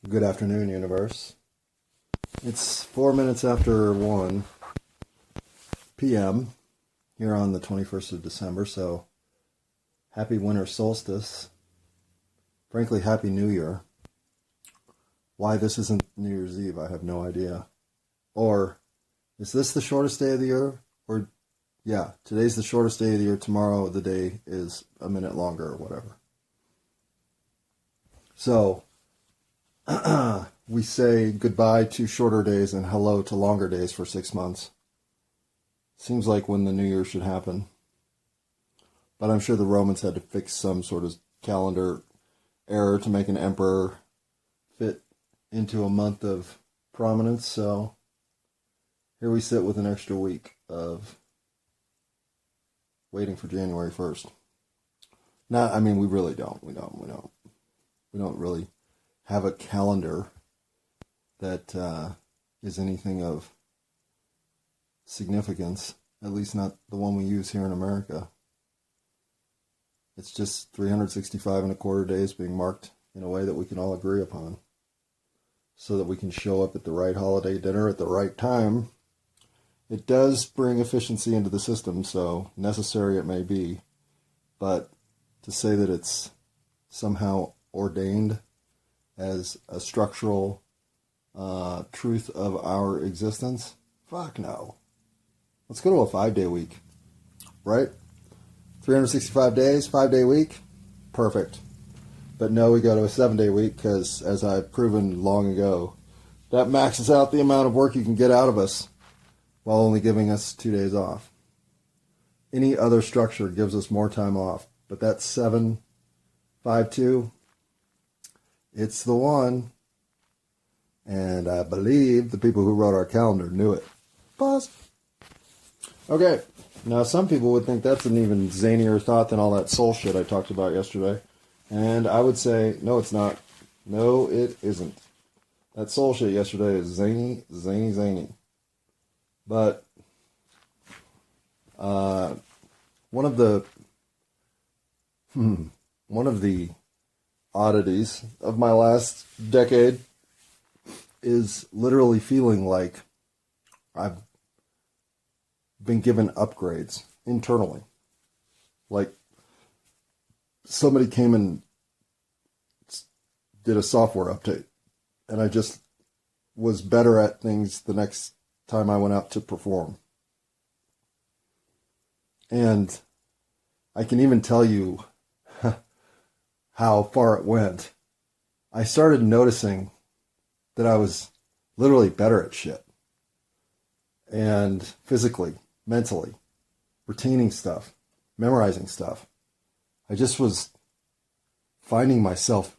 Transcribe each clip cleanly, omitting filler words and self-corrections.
Good afternoon, universe. It's 4 minutes after 1 p.m. here on the 21st of December, so happy winter solstice. Frankly, happy New Year. Why this isn't New Year's Eve, I have no idea. Or, is this the shortest day of the year? Or, yeah, today's the shortest day of the year, tomorrow the day is a minute longer or whatever. So, we say goodbye to shorter days and hello to longer days for 6 months. Seems like when the new year should happen. But I'm sure the Romans had to fix some sort of calendar error to make an emperor fit into a month of prominence. So here we sit with an extra week of waiting for January 1st. Now, I mean, we really don't. We don't really have a calendar that is anything of significance, at least not the one we use here in America. It's just 365 and a quarter days being marked in a way that we can all agree upon, so that we can show up at the right holiday dinner at the right time. It does bring efficiency into the system, so necessary it may be, but to say that it's somehow ordained as a structural truth of our existence? Fuck no. Let's go to a 5-day week, right? 365 days, 5-day week, perfect. But no, we go to a 7-day week because, as I've proven long ago, that maxes out the amount of work you can get out of us while only giving us 2 days off. Any other structure gives us more time off, but that 7-5-2, it's the one. And I believe the people who wrote our calendar knew it. Pause. Okay. Now, some people would think that's an even zanier thought than all that soul shit I talked about yesterday. And I would say, no, it's not. No, it isn't. That soul shit yesterday is zany, zany, zany. But one of the oddities of my last decade is literally feeling like I've been given upgrades internally. Like somebody came and did a software update, and I just was better at things the next time I went out to perform. And I can even tell you how far it went. I started noticing that I was literally better at shit. And physically, mentally, retaining stuff, memorizing stuff. I just was finding myself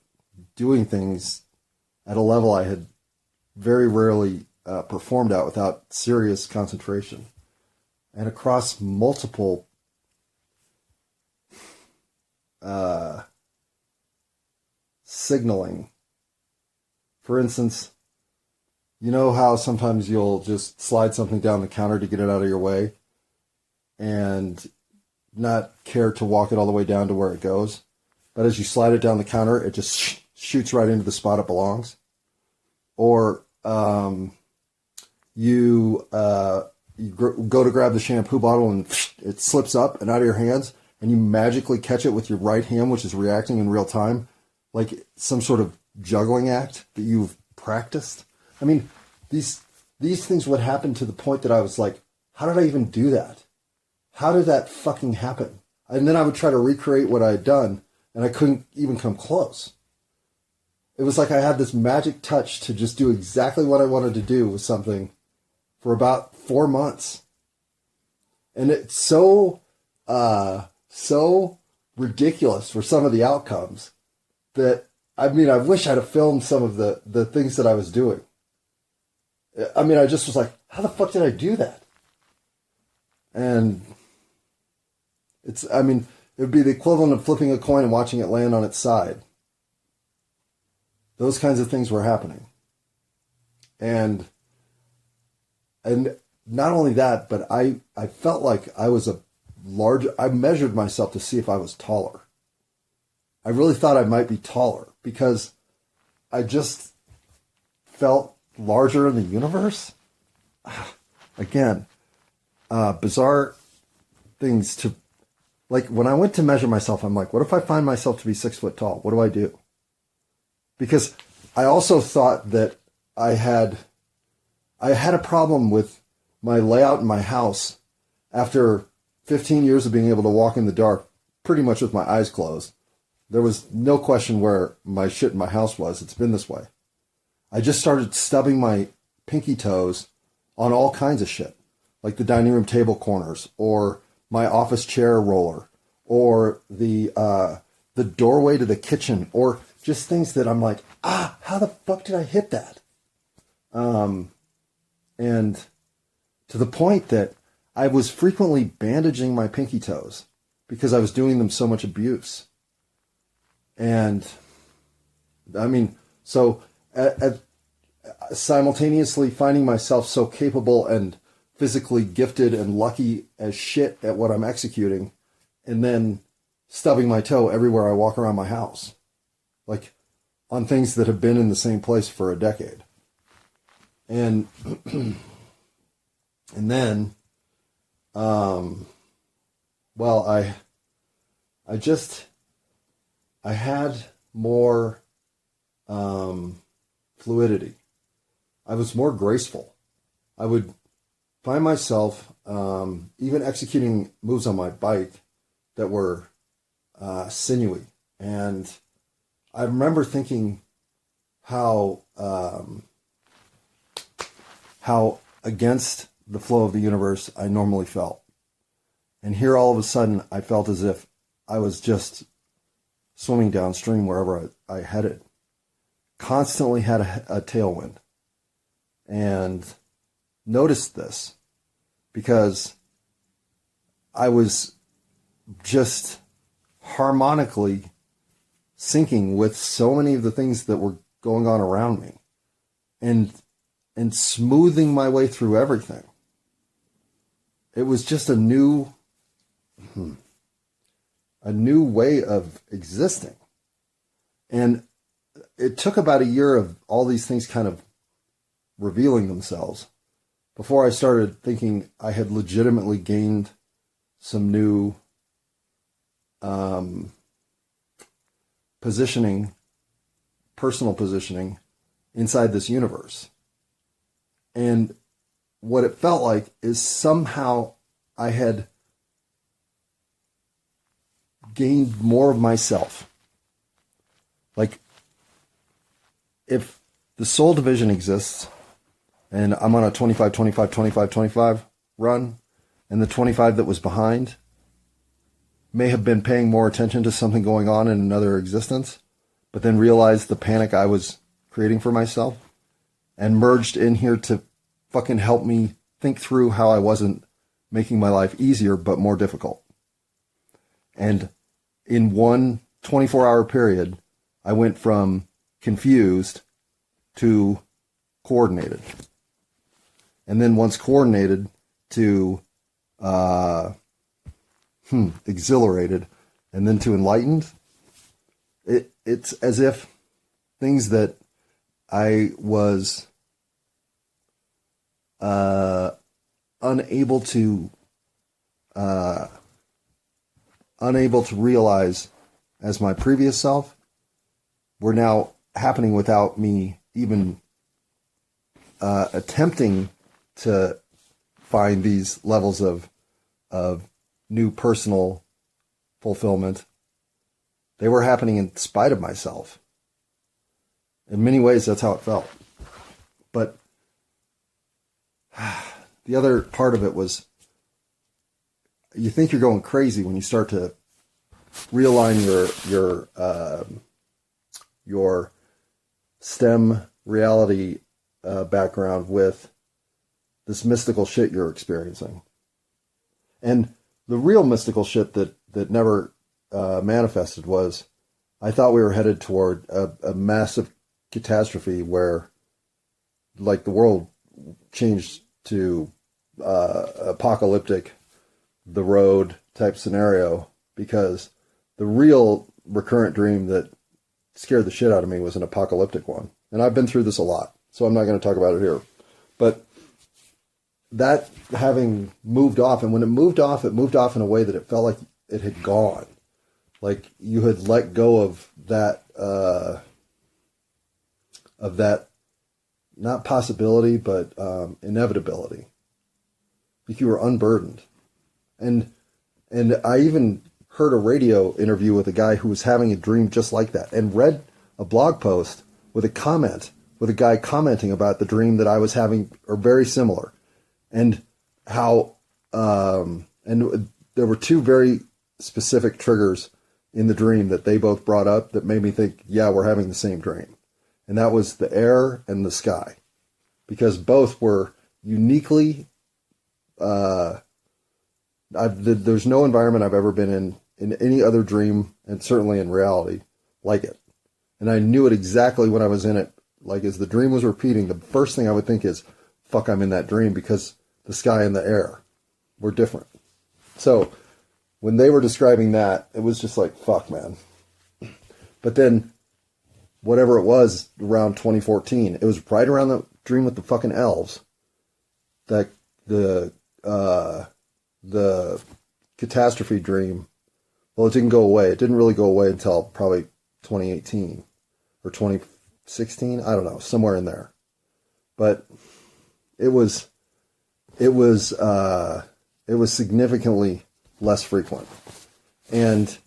doing things at a level I had very rarely performed at without serious concentration. And across multiple signaling. For instance, you know how sometimes you'll just slide something down the counter to get it out of your way and not care to walk it all the way down to where it goes? But as you slide it down the counter, it just shoots right into the spot it belongs. Or you go to grab the shampoo bottle and it slips up and out of your hands, and you magically catch it with your right hand, which is reacting in real time, like some sort of juggling act that you've practiced. I mean, these things would happen to the point that I was like, how did I even do that? How did that fucking happen? And then I would try to recreate what I had done, and I couldn't even come close. It was like I had this magic touch to just do exactly what I wanted to do with something for about 4 months. And it's so ridiculous for some of the outcomes that, I mean, I wish I'd have filmed some of the things that I was doing. I mean, I just was like, how the fuck did I do that? And it would be the equivalent of flipping a coin and watching it land on its side. Those kinds of things were happening. And not only that, but I felt like I was I measured myself to see if I was taller. I really thought I might be taller because I just felt larger in the universe. Again, bizarre things to, like, when I went to measure myself, I'm like, what if I find myself to be 6 foot tall? What do I do? Because I also thought that I had a problem with my layout in my house after 15 years of being able to walk in the dark pretty much with my eyes closed. There was no question where my shit in my house was. It's been this way. I just started stubbing my pinky toes on all kinds of shit, like the dining room table corners, or my office chair roller, or the doorway to the kitchen, or just things that I'm like, how the fuck did I hit that? And to the point that I was frequently bandaging my pinky toes because I was doing them so much abuse. And I mean, so simultaneously finding myself so capable and physically gifted and lucky as shit at what I'm executing, and then stubbing my toe everywhere I walk around my house, like on things that have been in the same place for a decade. And and then well, I had more fluidity. I was more graceful. I would find myself even executing moves on my bike that were sinewy. And I remember thinking how against the flow of the universe I normally felt. And here all of a sudden I felt as if I was just swimming downstream wherever I headed. Constantly had a tailwind. And noticed this because I was just harmonically syncing with so many of the things that were going on around me, and smoothing my way through everything. It was just a new way of existing. And it took about a year of all these things kind of revealing themselves before I started thinking I had legitimately gained some new personal positioning inside this universe. And what it felt like is somehow I had gained more of myself. Like, if the soul division exists, and I'm on a 25, 25, 25, 25 run, and the 25 that was behind may have been paying more attention to something going on in another existence, but then realized the panic I was creating for myself and merged in here to fucking help me think through how I wasn't making my life easier but more difficult. And in one 24-hour period, I went from confused to coordinated. And then once coordinated to exhilarated, and then to enlightened. It's as if things that I was unable to realize as my previous self were now happening without me even attempting to find these levels of new personal fulfillment. They were happening in spite of myself. In many ways, that's how it felt. But the other part of it was, you think you're going crazy when you start to realign your STEM reality background with this mystical shit you're experiencing. And the real mystical shit that never manifested was, I thought we were headed toward a massive catastrophe where, like, the world changed to apocalyptic, the road type scenario, because the real recurrent dream that scared the shit out of me was an apocalyptic one. And I've been through this a lot. so I'm not going to talk about it here. But that having moved off, and when it moved off in a way that it felt like it had gone. Like you had let go of that, not possibility, but inevitability. Like you were unburdened. And I even heard a radio interview with a guy who was having a dream just like that, and read a blog post with a guy commenting about the dream that I was having, or very similar, and how, and there were two very specific triggers in the dream that they both brought up that made me think, yeah, we're having the same dream. And that was the air and the sky, because both were uniquely, there's no environment I've ever been in any other dream, and certainly in reality, like it. And I knew it exactly when I was in it. Like as the dream was repeating, the first thing I would think is, fuck, I'm in that dream, because the sky and the air were different. So when they were describing that, it was just like, fuck, man. But then whatever it was around 2014, it was right around the dream with the fucking elves, that the catastrophe dream. Well, it didn't go away. It didn't really go away until probably 2018 or 2016. I don't know, somewhere in there. But it was significantly less frequent. And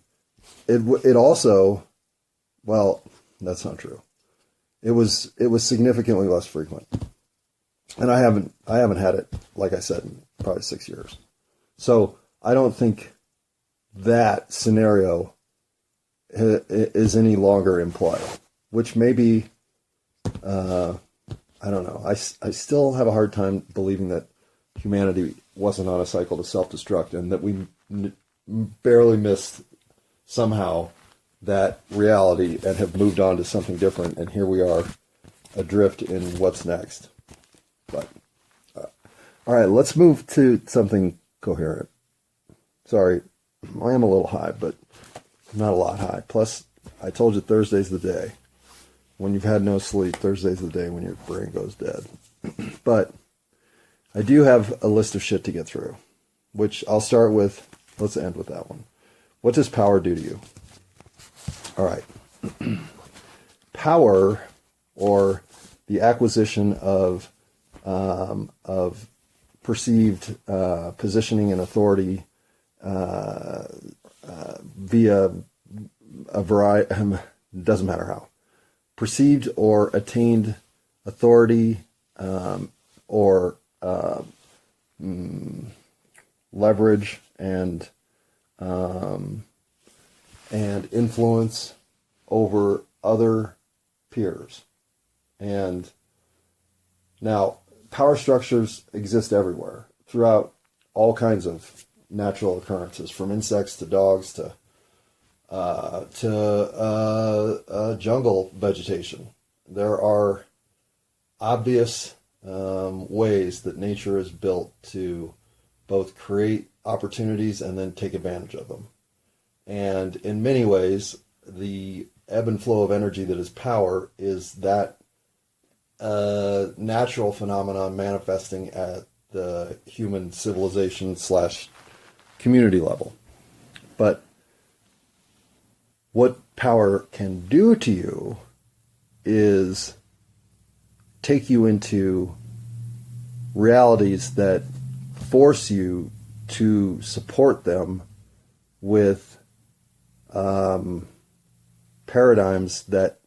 it also, well, that's not true. It was significantly less frequent. And I haven't had it, like I said, in probably 6 years. So I don't think that scenario is any longer in play, which maybe, I don't know. I still have a hard time believing that humanity wasn't on a cycle to self-destruct, and that we barely missed somehow that reality and have moved on to something different. And here we are, adrift in what's next. But, all right, let's move to something coherent. Sorry, I am a little high, but not a lot high. Plus, I told you Thursday's the day. When you've had no sleep, Thursday's the day when your brain goes dead. But I do have a list of shit to get through, which I'll start with. Let's end with that one. What does power do to you? All right. Power, or the acquisition of perceived positioning and authority via a variety, doesn't matter how, perceived or attained authority or leverage and influence over other peers. And now power structures exist everywhere throughout all kinds of natural occurrences, from insects to dogs to jungle vegetation. There are obvious ways that nature is built to both create opportunities and then take advantage of them. And in many ways, the ebb and flow of energy that is power is that natural phenomenon manifesting at the human civilization / community level. But what power can do to you is take you into realities that force you to support them with paradigms that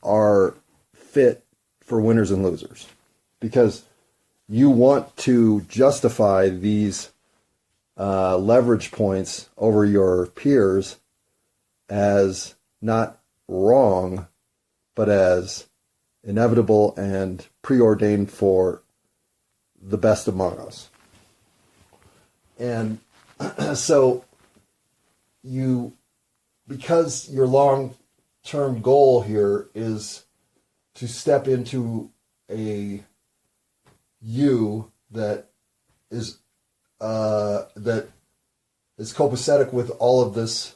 are fit for winners and losers, because you want to justify these leverage points over your peers as not wrong, but as inevitable and preordained for the best among us. And so because your long-term goal here is to step into a you that is copacetic with all of this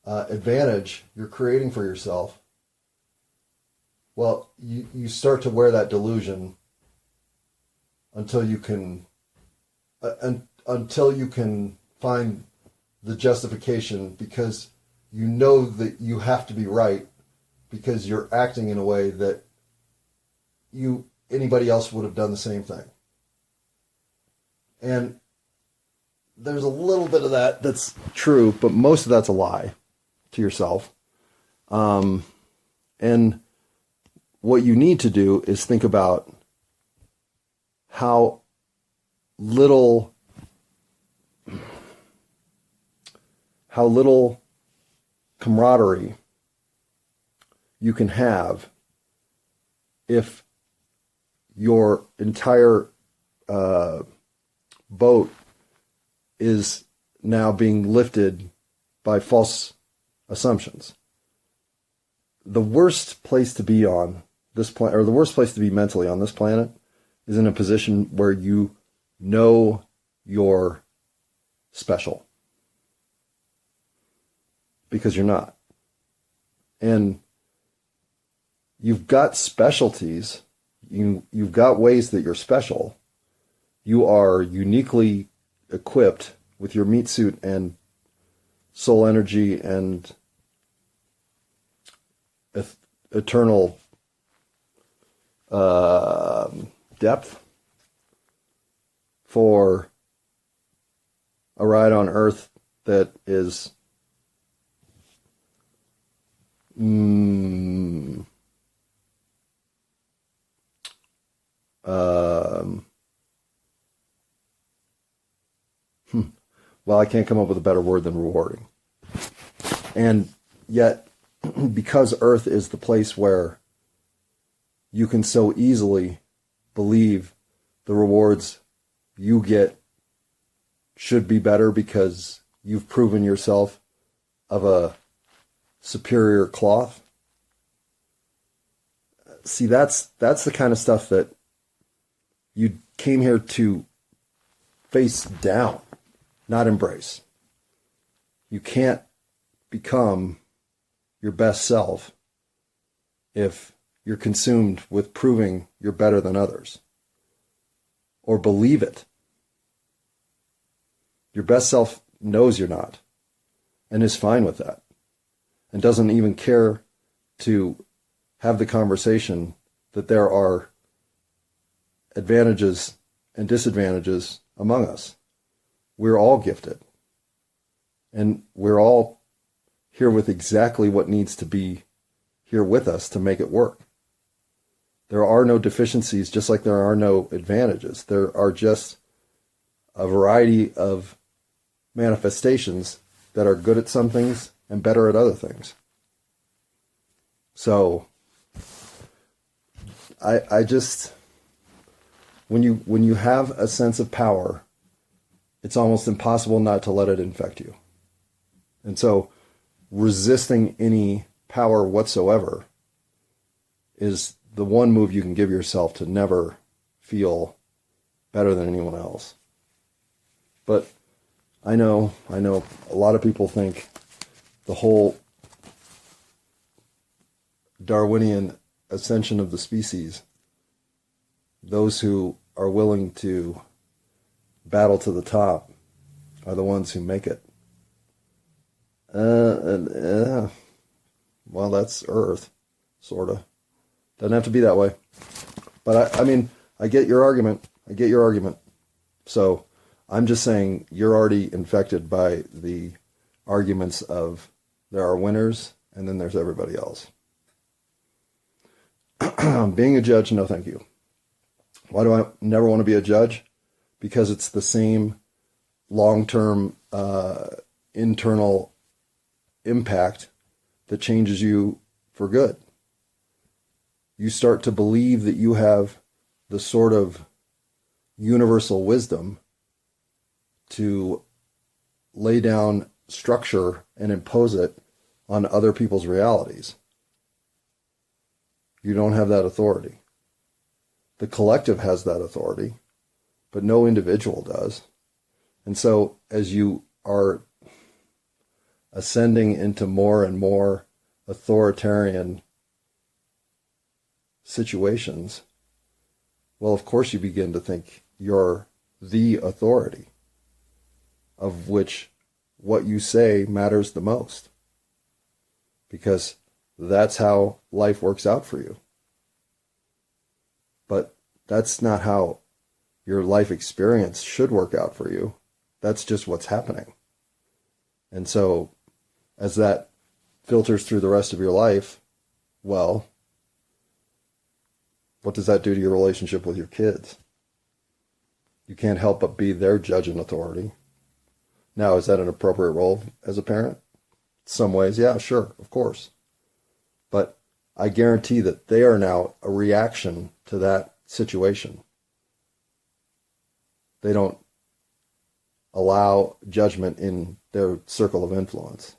advantage you're creating for yourself, well, you start to wear that delusion until you can find the justification, because you know that you have to be right because you're acting in a way that anybody else would have done the same thing. And there's a little bit of that that's true, but most of that's a lie to yourself. And what you need to do is think about how little camaraderie you can have if your entire boat is now being lifted by false assumptions. The worst place to be on this planet, or the worst place to be mentally on this planet, is in a position where you know you're special. Because you're not. And you've got specialties. You've got ways that you're special. You are uniquely equipped with your meat suit and soul energy and eternal depth for a ride on Earth that is well, I can't come up with a better word than rewarding. And yet, because Earth is the place where you can so easily believe the rewards you get should be better because you've proven yourself of a superior cloth. See, that's the kind of stuff that you came here to face down, not embrace. You can't become your best self if you're consumed with proving you're better than others, or believe it. Your best self knows you're not and is fine with that, and doesn't even care to have the conversation that there are advantages and disadvantages among us. We're all gifted, and we're all here with exactly what needs to be here with us to make it work. There are no deficiencies, just like there are no advantages. There are just a variety of manifestations that are good at some things and better at other things. So I just, when you have a sense of power, it's almost impossible not to let it infect you. And so resisting any power whatsoever is the one move you can give yourself to never feel better than anyone else. But I know a lot of people think the whole Darwinian ascension of the species, those who are willing to battle to the top are the ones who make it. Well, that's Earth, sort of. Doesn't have to be that way. But I mean, I get your argument. So I'm just saying you're already infected by the arguments of there are winners and then there's everybody else. Being a judge, no thank you. Why do I never want to be a judge? Because it's the same long-term internal impact that changes you for good. You start to believe that you have the sort of universal wisdom to lay down structure and impose it on other people's realities. You don't have that authority. The collective has that authority, but no individual does. And so as you are ascending into more and more authoritarian situations, well, of course you begin to think you're the authority, of which what you say matters the most, because that's how life works out for you. But that's not how your life experience should work out for you. That's just what's happening. And so as that filters through the rest of your life, well, what does that do to your relationship with your kids? You can't help but be their judge and authority. Now, is that an appropriate role as a parent? Some ways, yeah, sure, of course. But I guarantee that they are now a reaction to that situation. They don't allow judgment in their circle of influence.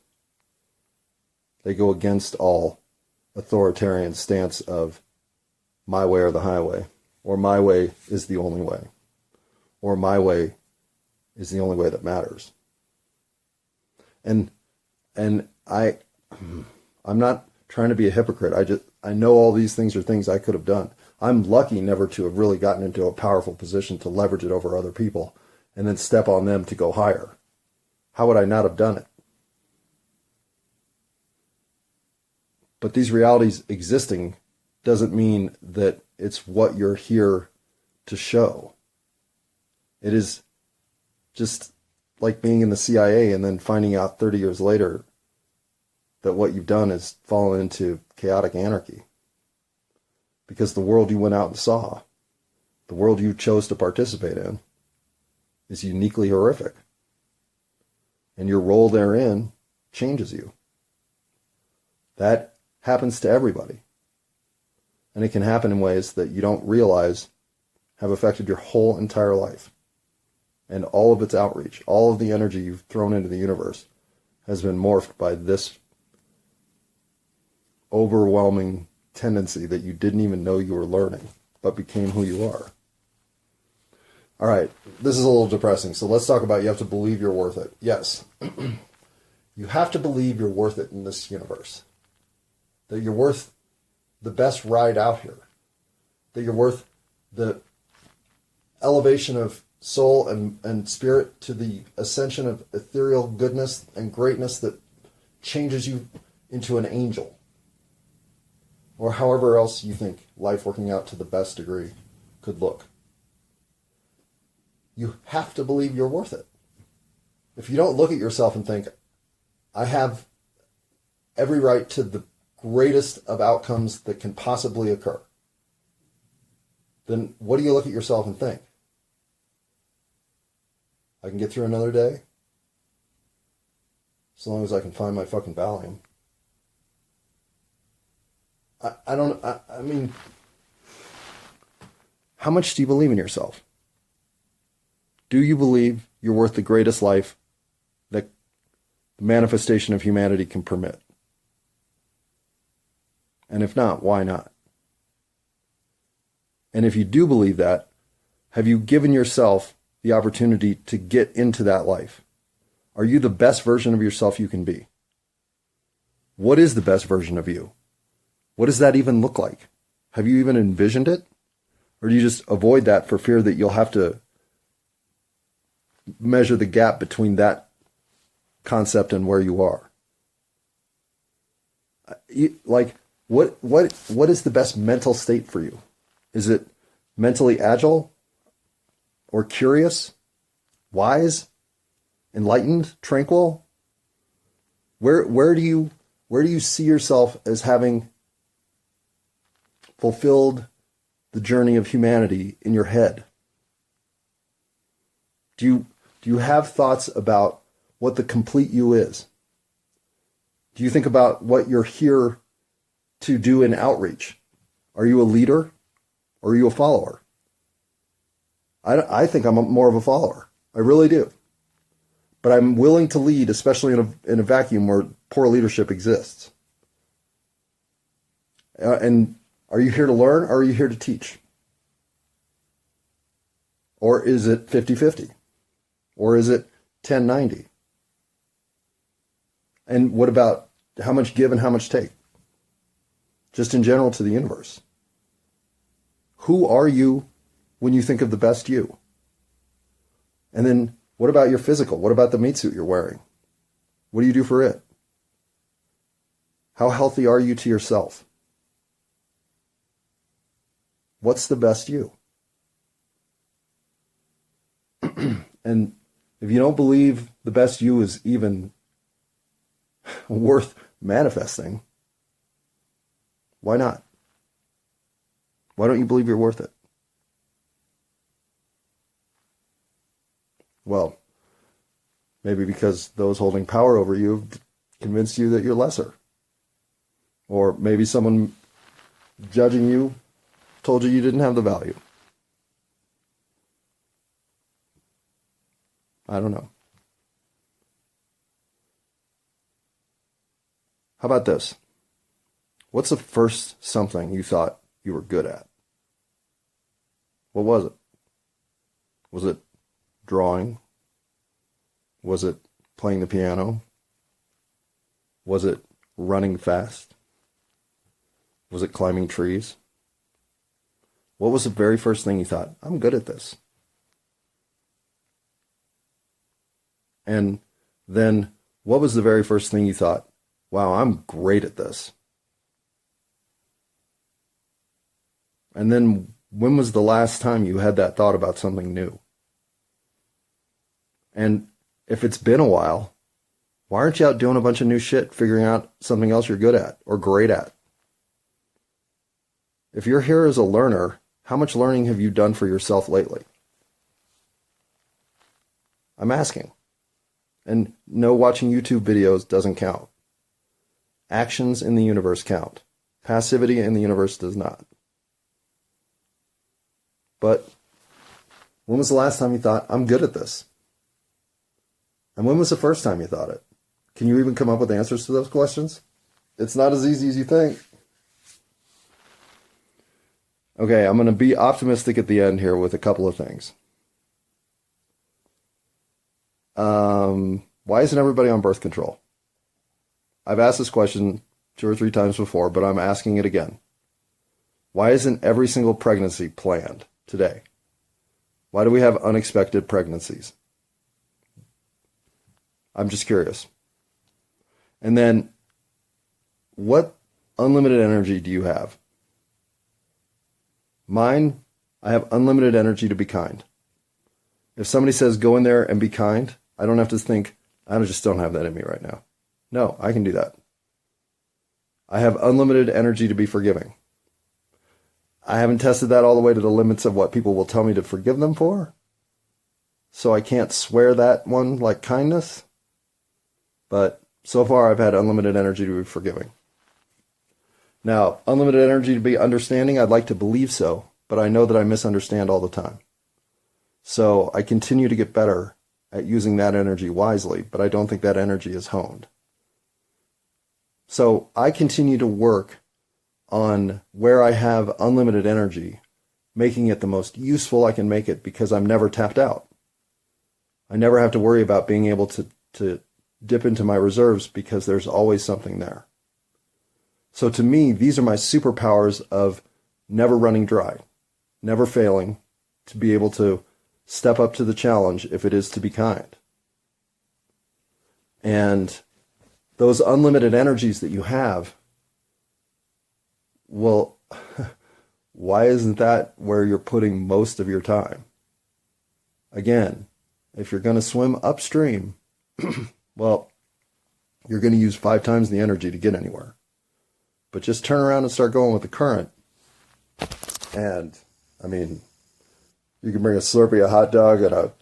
They go against all authoritarian stance of my way or the highway, or my way is the only way, or my way is the only way that matters. And I'm not trying to be a hypocrite. I know all these things are things I could have done. I'm lucky never to have really gotten into a powerful position to leverage it over other people and then step on them to go higher. How would I not have done it? But these realities existing doesn't mean that it's what you're here to show. It is just like being in the CIA and then finding out 30 years later that what you've done is fallen into chaotic anarchy. Because the world you went out and saw, the world you chose to participate in, is uniquely horrific. And your role therein changes you. That happens to everybody. And it can happen in ways that you don't realize have affected your whole entire life. And all of its outreach, all of the energy you've thrown into the universe has been morphed by this overwhelming tendency that you didn't even know you were learning, but became who you are. All right, this is a little depressing, so let's talk about you have to believe you're worth it. Yes, you have to believe you're worth it in this universe, that you're worth the best ride out here, that you're worth the elevation of soul and spirit to the ascension of ethereal goodness and greatness that changes you into an angel, or however else you think life working out to the best degree could look. You have to believe you're worth it. If you don't look at yourself and think, I have every right to the greatest of outcomes that can possibly occur, then what do you look at yourself and think? I can get through another day as long as I can find my fucking Valium. I mean, how much do you believe in yourself? Do you believe you're worth the greatest life that the manifestation of humanity can permit? And if not, why not? And if you do believe that, have you given yourself the opportunity to get into that life? Are you the best version of yourself you can be? What is the best version of you? What does that even look like? Have you even envisioned it? Or do you just avoid that for fear that you'll have to measure the gap between that concept and where you are? Like, what is the best mental state for you? Is it mentally agile or curious, wise, enlightened, tranquil? Where do you see yourself as having fulfilled the journey of humanity in your head? Do you have thoughts about what the complete you is? Do you think about what you're here to do in outreach? Are you a leader or are you a follower? I think I'm more of a follower. I really do. But I'm willing to lead, especially in a vacuum where poor leadership exists. And are you here to learn or are you here to teach? Or is it 50-50? Or is it 10-90? And what about how much give and how much take? Just in general to the universe. Who are you when you think of the best you? And then what about your physical? What about the meat suit you're wearing? What do you do for it? How healthy are you to yourself? What's the best you? And if you don't believe the best you is even worth manifesting, why not? Why don't you believe you're worth it? Well, maybe because those holding power over you have convinced you that you're lesser. Or maybe someone judging you told you didn't have the value. I don't know. How about this? What's the first something you thought you were good at? What was it? Was it drawing? Was it playing the piano? Was it running fast? Was it climbing trees? What was the very first thing you thought, I'm good at this? And then what was the very first thing you thought, wow, I'm great at this? And then when was the last time you had that thought about something new? And if it's been a while, why aren't you out doing a bunch of new shit, figuring out something else you're good at or great at? If you're here as a learner, how much learning have you done for yourself lately? I'm asking. And no, watching YouTube videos doesn't count. Actions in the universe count. Passivity in the universe does not. But when was the last time you thought, I'm good at this? And when was the first time you thought it? Can you even come up with answers to those questions? It's not as easy as you think. Okay, I'm going to be optimistic at the end here with a couple of things. Why isn't everybody on birth control? I've asked this question 2 or 3 times before, but I'm asking it again. Why isn't every single pregnancy planned today? Why do we have unexpected pregnancies? I'm just curious. And then, what unlimited energy do you have? Mine, I have unlimited energy to be kind. If somebody says, go in there and be kind, I don't have to think, I just don't have that in me right now. No, I can do that. I have unlimited energy to be forgiving. I haven't tested that all the way to the limits of what people will tell me to forgive them for. So I can't swear that one like kindness. But so far I've had unlimited energy to be forgiving. Now, unlimited energy to be understanding, I'd like to believe so, but I know that I misunderstand all the time. So I continue to get better at using that energy wisely, but I don't think that energy is honed. So I continue to work on where I have unlimited energy, making it the most useful I can make it because I'm never tapped out. I never have to worry about being able to dip into my reserves because there's always something there. So to me, these are my superpowers of never running dry, never failing, to be able to step up to the challenge if it is to be kind. And those unlimited energies that you have, well, why isn't that where you're putting most of your time? Again, if you're going to swim upstream, well, you're going to use 5 times the energy to get anywhere. But just turn around and start going with the current. And, I mean, you can bring a Slurpee, a hot dog, and a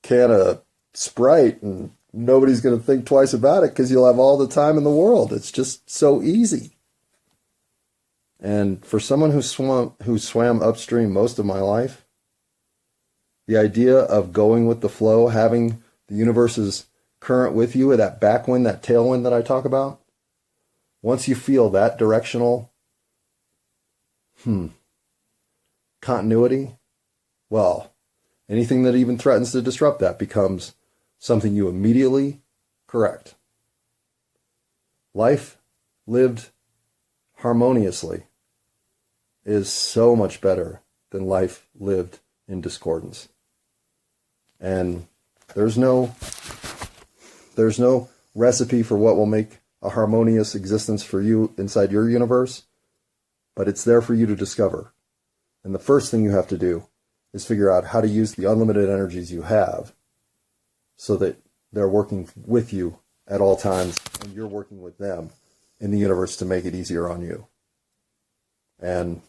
can of Sprite, and nobody's going to think twice about it because you'll have all the time in the world. It's just so easy. And for someone who swam upstream most of my life, the idea of going with the flow, having the universe's current with you, that backwind, that tailwind that I talk about, once you feel that directional continuity, well, anything that even threatens to disrupt that becomes something you immediately correct. Life lived harmoniously is so much better than life lived in discordance. And there's no recipe for what will make a harmonious existence for you inside your universe, but it's there for you to discover. And the first thing you have to do is figure out how to use the unlimited energies you have so that they're working with you at all times and you're working with them in the universe to make it easier on you. And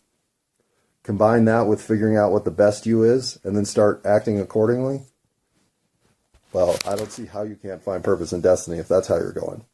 combine that with figuring out what the best you is and then start acting accordingly. Well, I don't see how you can't find purpose and destiny if that's how you're going.